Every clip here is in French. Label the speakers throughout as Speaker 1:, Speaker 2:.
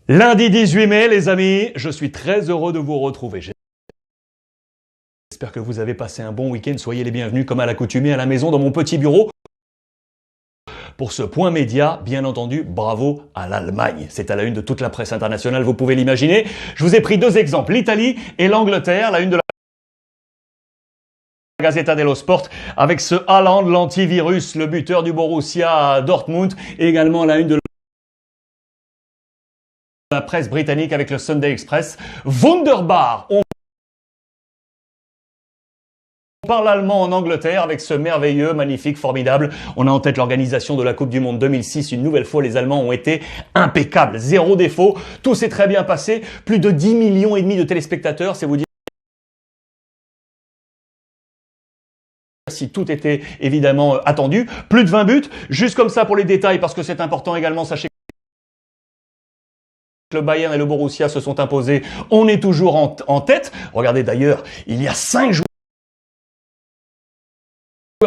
Speaker 1: Lundi 18 mai, les amis, je suis très heureux de vous retrouver. J'espère que vous avez passé un bon week-end. Soyez les bienvenus, comme à l'accoutumée, à la maison, dans mon petit bureau. Pour ce point média, bien entendu, bravo à l'Allemagne. C'est à la une de toute la presse internationale, vous pouvez l'imaginer. Je vous ai pris deux exemples, l'Italie et l'Angleterre. La une de la Gazzetta dello Sport avec ce Haaland, l'antivirus, le buteur du Borussia Dortmund. Et également la une de la presse britannique avec le Sunday Express. Wunderbar. On parle allemand en Angleterre avec ce merveilleux, magnifique, formidable. On a en tête l'organisation de la Coupe du Monde 2006. Une nouvelle fois, les Allemands ont été impeccables. Zéro défaut. Tout s'est très bien passé. Plus de 10 millions et demi de téléspectateurs. C'est vous dire si tout était évidemment attendu. Plus de 20 buts. Juste comme ça pour les détails parce que c'est important également. Sachez que le Bayern et le Borussia se sont imposés. On est toujours en tête. Regardez d'ailleurs, il y a 5 joueurs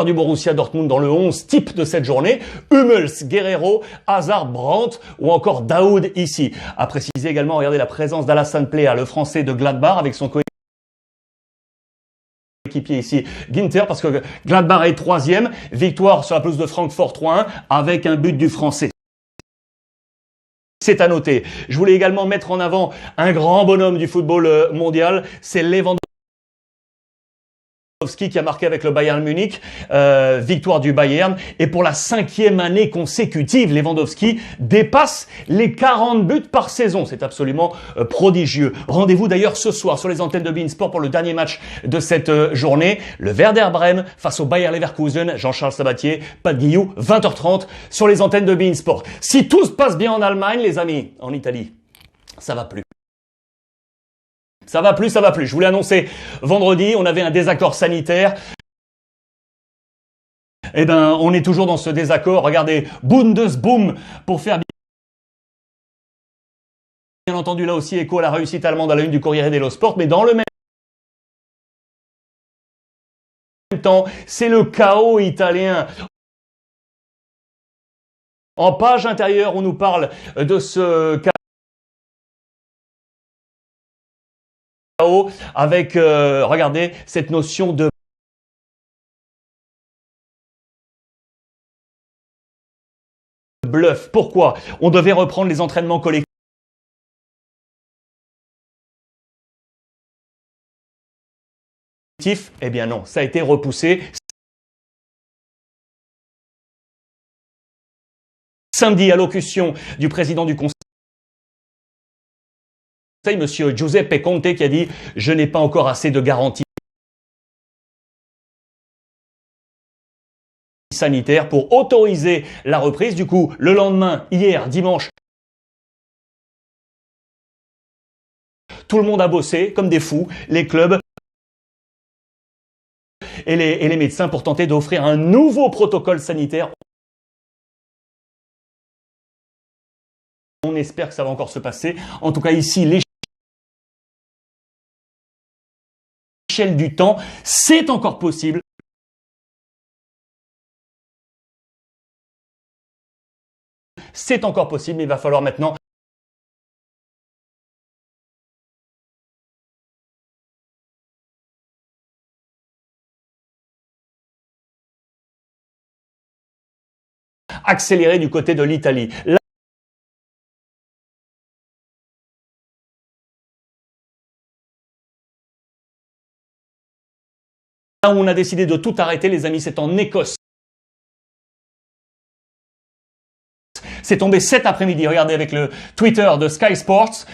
Speaker 1: du Borussia Dortmund dans le 11 type de cette journée, Hummels, Guerreiro, Hazard, Brandt ou encore Daoud ici. À préciser également, regardez la présence d'Alassane Plea, le français de Gladbach avec son coéquipier ici, Ginter, parce que Gladbach est troisième, victoire sur la pelouse de Francfort 3-1 avec un but du français. C'est à noter. Je voulais également mettre en avant un grand bonhomme du football mondial, c'est Lewandowski qui a marqué avec le Bayern Munich, victoire du Bayern. Et pour la 5e année consécutive, Lewandowski dépasse les 40 buts par saison. C'est absolument prodigieux. Rendez-vous d'ailleurs ce soir sur les antennes de beIN Sport pour le dernier match de cette journée. Le Werder Bremen face au Bayer Leverkusen. Jean-Charles Sabatier, Pat Guillou, 20h30 sur les antennes de beIN Sport. Si tout se passe bien en Allemagne, les amis, en Italie, ça va plus. Ça va plus, ça va plus. Je vous l'ai annoncé vendredi, on avait un désaccord sanitaire. Eh ben, on est toujours dans ce désaccord. Regardez, Bundesboom pour faire bien entendu là aussi écho à la réussite allemande à la une du Corriere dello Sport, mais dans le même temps, c'est le chaos italien. En page intérieure, on nous parle de ce chaos avec, regardez, cette notion de bluff. Pourquoi? On devait reprendre les entraînements collectifs. Eh bien non, ça a été repoussé. Samedi, allocution du président du Conseil, Monsieur Giuseppe Conte, qui a dit « Je n'ai pas encore assez de garanties sanitaires pour autoriser la reprise. » Du coup, le lendemain, hier, dimanche, tout le monde a bossé comme des fous, les clubs et les médecins pour tenter d'offrir un nouveau protocole sanitaire. On espère que ça va encore se passer. En tout cas, ici, l'échelle du temps, c'est encore possible. C'est encore possible, mais il va falloir maintenant accélérer du côté de l'Italie. Là où on a décidé de tout arrêter, les amis, c'est en Écosse. C'est tombé cet après-midi. Regardez avec le Twitter de Sky Sports.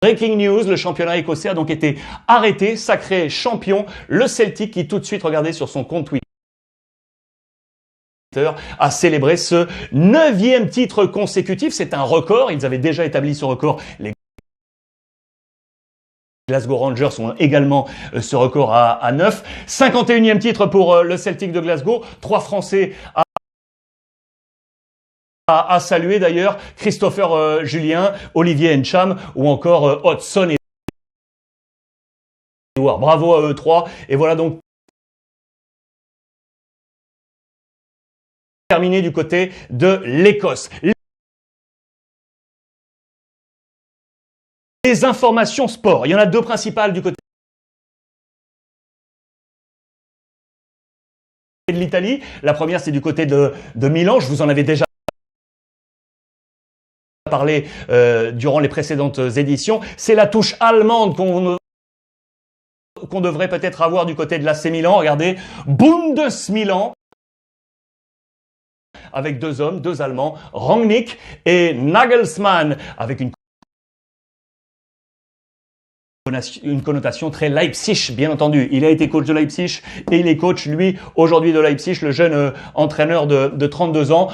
Speaker 1: Breaking news, le championnat écossais a donc été arrêté, sacré champion. Le Celtic qui tout de suite, regardez sur son compte Twitter, a célébré ce 9e titre consécutif. C'est un record. Ils avaient déjà établi ce record. Les Glasgow Rangers ont également ce record à 9. 51e titre pour le Celtic de Glasgow. 3 Français à saluer d'ailleurs, Christopher Julien, Olivier Ncham ou encore Hodgson et Edouard. Bravo à eux 3. Et voilà donc terminé du côté de l'Écosse. les informations sport. Il y en a deux principales du côté de l'Italie. La première, c'est du côté de Milan. Je vous en avais déjà parlé durant les précédentes éditions. C'est la touche allemande qu'on devrait peut-être avoir du côté de l'AC Milan. Regardez, Bundes Milan, avec deux hommes, deux Allemands, Rangnick et Nagelsmann, avec une connotation très Leipzig, bien entendu. Il a été coach de Leipzig et il est coach, lui, aujourd'hui de Leipzig, le jeune entraîneur de 32 ans.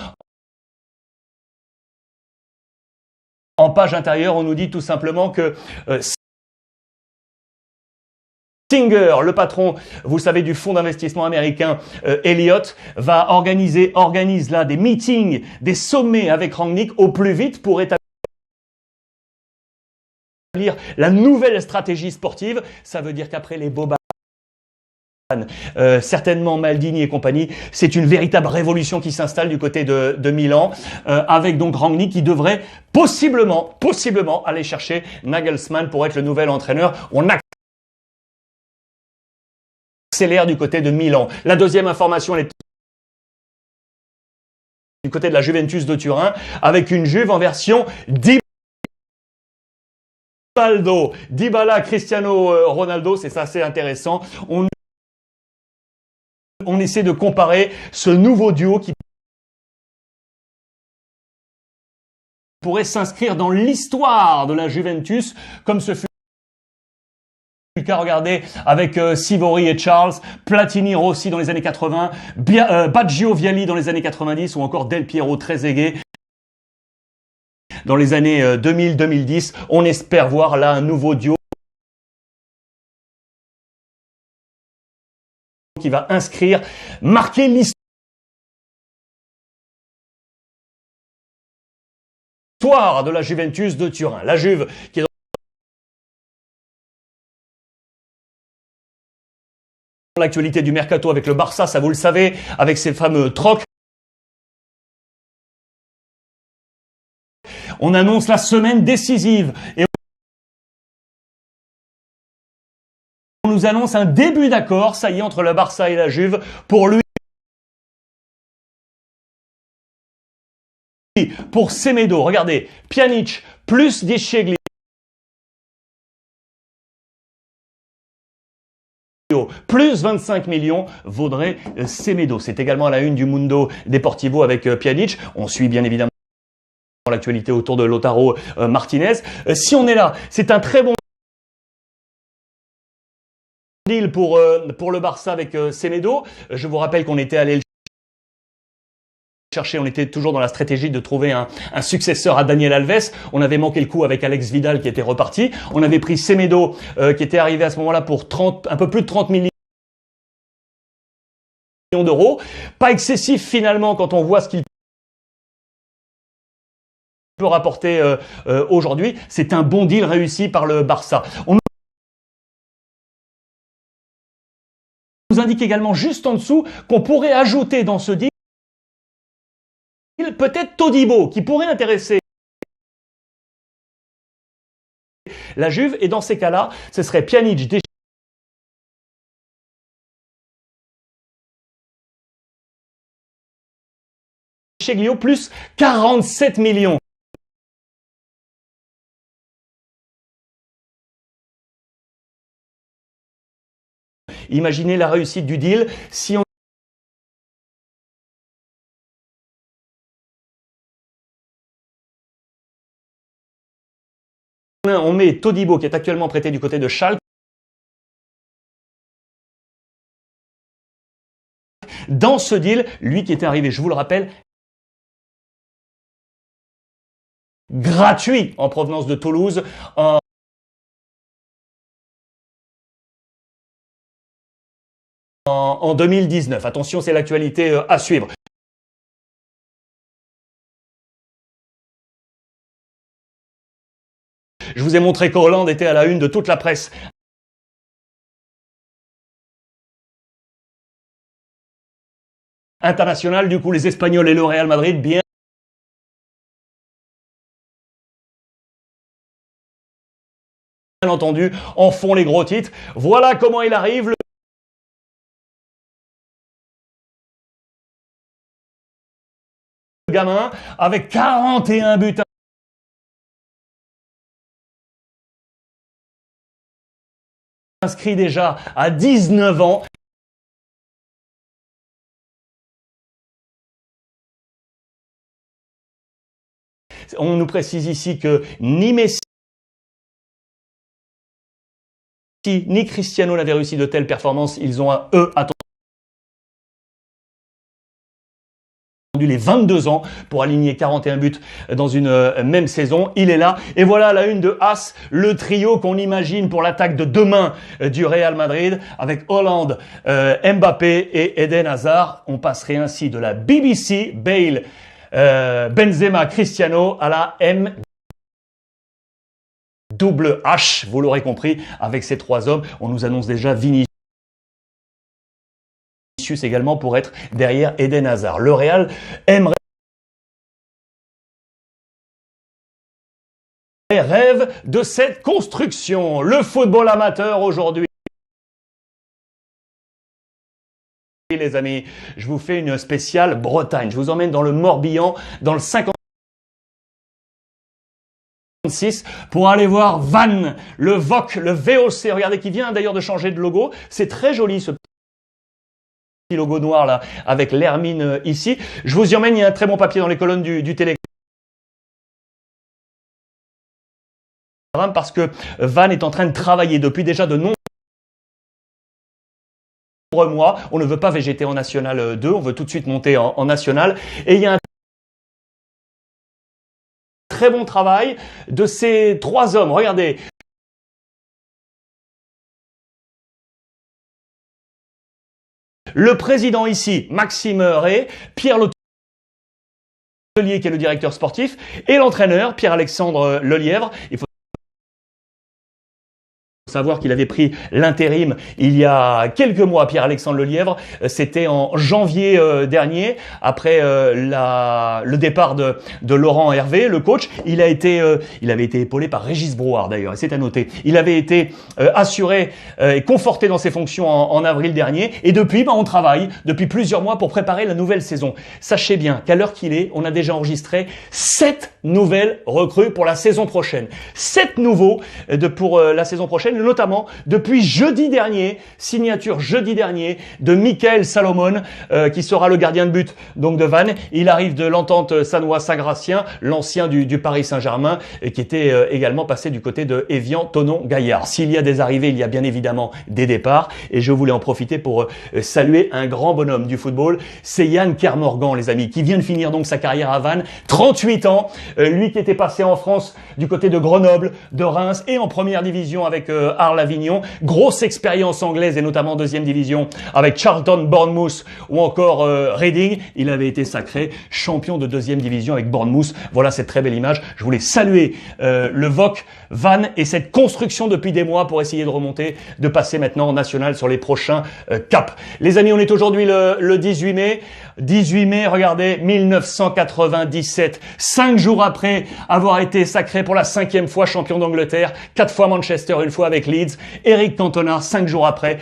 Speaker 1: En page intérieure, on nous dit tout simplement que Singer, le patron, vous savez, du fonds d'investissement américain Elliott, organise là des meetings, des sommets avec Rangnick au plus vite pour établir la nouvelle stratégie sportive. Ça veut dire qu'après les Boban, certainement Maldini et compagnie, c'est une véritable révolution qui s'installe du côté de Milan, avec donc Rangnick qui devrait possiblement aller chercher Nagelsmann pour être le nouvel entraîneur. On accélère du côté de Milan. La deuxième information, elle est du côté de la Juventus de Turin, avec une Juve en version Dybala, Cristiano Ronaldo, c'est assez intéressant. On essaie de comparer ce nouveau duo qui pourrait s'inscrire dans l'histoire de la Juventus, comme ce fut le cas, regardez, avec Sivori et Charles, Platini Rossi dans les années 80, Baggio Vialli dans les années 90 ou encore Del Piero Trezeguet dans les années 2000-2010. On espère voir là un nouveau duo qui va marquer l'histoire de la Juventus de Turin. La Juve qui est dans l'actualité du mercato avec le Barça, ça vous le savez, avec ces fameux trocs. On annonce la semaine décisive et on nous annonce un début d'accord, ça y est, entre le Barça et la Juve pour lui. Pour Semedo, regardez, Pjanic plus De Sciglio plus 25 millions vaudrait Semedo. C'est également à la une du Mundo Deportivo avec Pjanic. On suit bien évidemment l'actualité autour de Lautaro Martinez. Si on est là, c'est un très bon deal pour le Barça avec Semedo. Je vous rappelle qu'on était allé le chercher, on était toujours dans la stratégie de trouver un successeur à Daniel Alves. On avait manqué le coup avec Alex Vidal qui était reparti. On avait pris Semedo qui était arrivé à ce moment-là pour un peu plus de 30 millions d'euros. Pas excessif finalement quand on voit ce qu'il peut rapporter aujourd'hui. C'est un bon deal réussi par le Barça. On nous indique également juste en dessous qu'on pourrait ajouter dans ce deal peut-être Todibo qui pourrait intéresser la Juve, et dans ces cas-là, ce serait Pjanic, De Sciglio plus 47 millions. Imaginez la réussite du deal si on met Todibo qui est actuellement prêté du côté de Schalke dans ce deal, lui qui était arrivé, je vous le rappelle, gratuit en provenance de Toulouse en 2019. Attention, c'est l'actualité à suivre. Je vous ai montré qu'Hollande était à la une de toute la presse internationale. Du coup, les Espagnols et le Real Madrid, bien bien entendu, en font les gros titres. Voilà comment il arrive. Le gamin, avec 41 buts inscrits déjà à 19 ans. On nous précise ici que ni Messi ni Cristiano n'avaient réussi de telles performances. Ils ont, eux, attendu les 22 ans pour aligner 41 buts dans une même saison. Il est là. Et voilà la une de AS, le trio qu'on imagine pour l'attaque de demain du Real Madrid avec Hollande, Mbappé et Eden Hazard. On passerait ainsi de la BBC, Bale, Benzema, Cristiano à la double H, vous l'aurez compris, avec ces trois hommes. On nous annonce déjà Vinicius également pour être derrière Eden Hazard. Le Real aimerait rêve de cette construction. Le football amateur aujourd'hui. Les amis, je vous fais une spéciale Bretagne. Je vous emmène dans le Morbihan, dans le 56 pour aller voir Vannes, le VOC, le VOC. Regardez, qui vient d'ailleurs de changer de logo. C'est très joli ce petit logo noir là, avec l'hermine ici. Je vous y emmène, il y a un très bon papier dans les colonnes du Télégramme. Parce que Vannes est en train de travailler depuis déjà de nombreux mois. On ne veut pas végéter en National 2, on veut tout de suite monter en National. Et il y a un très bon travail de ces trois hommes. Regardez. Le président ici, Maxime Ray, Pierre Letelier qui est le directeur sportif, et l'entraîneur, Pierre-Alexandre Lelièvre. Il faut savoir qu'il avait pris l'intérim il y a quelques mois, Pierre-Alexandre Lelièvre. C'était en janvier dernier, après le départ de Laurent Hervé, le coach. Il avait été épaulé par Régis Brouard d'ailleurs, et c'est à noter. Il avait été assuré et conforté dans ses fonctions en avril dernier, et depuis, on travaille depuis plusieurs mois pour préparer la nouvelle saison. Sachez bien qu'à l'heure qu'il est, on a déjà enregistré 7 nouvelles recrues pour la saison prochaine. 7 nouveaux pour la saison prochaine, notamment depuis jeudi dernier, signature jeudi dernier de Michael Salomon, qui sera le gardien de but donc de Vannes. Il arrive de l'Entente Sannois-Saint-Gratien, l'ancien du Paris Saint-Germain, qui était également passé du côté de Évian, Thonon, Gaillard. S'il y a des arrivées, il y a bien évidemment des départs, et je voulais en profiter pour saluer un grand bonhomme du football, c'est Yann Kermorgan, les amis, qui vient de finir donc sa carrière à Vannes, 38 ans, lui qui était passé en France du côté de Grenoble, de Reims et en première division avec Arles-Avignon, grosse expérience anglaise et notamment en deuxième division avec Charlton, Bournemouth ou encore Reading. Il avait été sacré champion de deuxième division avec Bournemouth. Voilà cette très belle image. Je voulais saluer le VOC, Vannes et cette construction depuis des mois pour essayer de remonter, de passer maintenant en national sur les prochains caps. Les amis, on est aujourd'hui le 18 mai. 18 mai, regardez, 1997. 5 jours après avoir été sacré pour la 5e fois champion d'Angleterre, 4 fois Manchester, une fois avec Leeds, Eric Cantona, 5 jours après,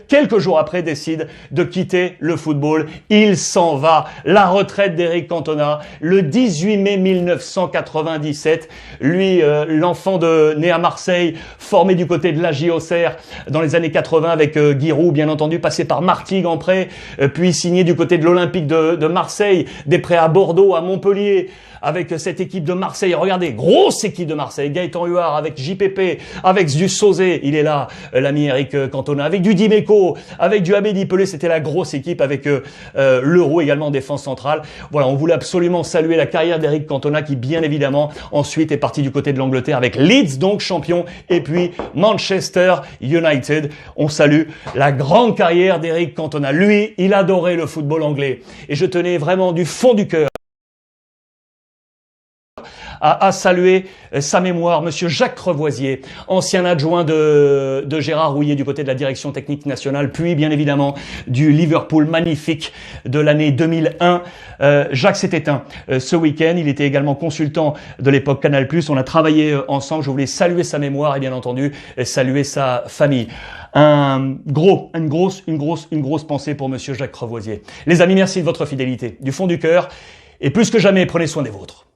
Speaker 1: quelques jours après, décide de quitter le football. Il s'en va. La retraite d'Eric Cantona, le 18 mai 1997. Lui, l'enfant né à Marseille, formé du côté de la JOCR dans les années 80 avec Giroud, bien entendu, passé par Martigues en prêt, puis signé du côté de l'Olympique de Marseille, des prêts à Bordeaux, à Montpellier, avec cette équipe de Marseille. Regardez, grosse équipe de Marseille. Gaëtan Huard avec JPP, avec du Sauzé, il est là, l'ami Eric Cantona, avec du Dimeco, avec du Abedi Pelé. C'était la grosse équipe avec l'Euro également en défense centrale. Voilà, on voulait absolument saluer la carrière d'Eric Cantona qui, bien évidemment, ensuite est parti du côté de l'Angleterre avec Leeds, donc champion, et puis Manchester United. On salue la grande carrière d'Eric Cantona. Lui, il adorait le football anglais. Et je tenais vraiment du fond du cœur à saluer sa mémoire, Monsieur Jacques Crevoisier, ancien adjoint de Gérard Rouillet du côté de la direction technique nationale, puis bien évidemment du Liverpool magnifique de l'année 2001. Jacques s'est éteint ce week-end. Il était également consultant de l'époque Canal+. On a travaillé ensemble. Je voulais saluer sa mémoire et bien entendu saluer sa famille. Une grosse pensée pour Monsieur Jacques Crevoisier. Les amis, merci de votre fidélité, du fond du cœur. Et plus que jamais, prenez soin des vôtres.